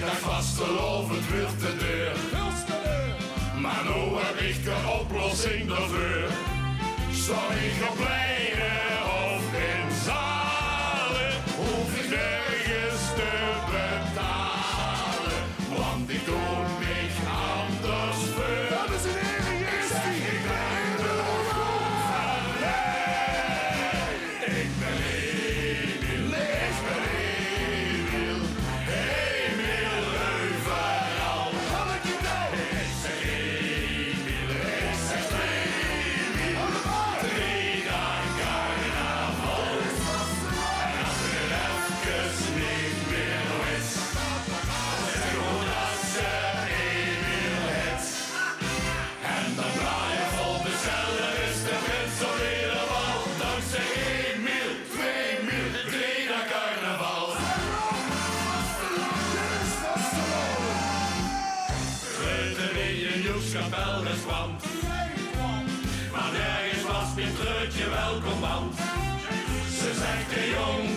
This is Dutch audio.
dacht vastelovend wordt de deur. Maar nu heb ik de oplossing daarvoor. Sta ik op pleinen of in zalen, hoef ik nergens te betalen. Want ik doe mich anders voor. Dames en heren, hier is die. Ik ben de goed van mij. Ik ben Emiel, ik ben Emiel. Emiel overal. Hanneke nou. Ik zeg Emiel, ik zeg Emiel. Drie dagen carnaval. En als er even niet meer is, zeg gewoon dat ze Emiel het. En dan draai je vol bestellen is de prins op helemaal. Dankzij Emiel, 2 mil, 3 dagen carnaval. Grote wie een joekskapel kwam. Maar nergens was mijn treutje welkom, want ze zegt de jong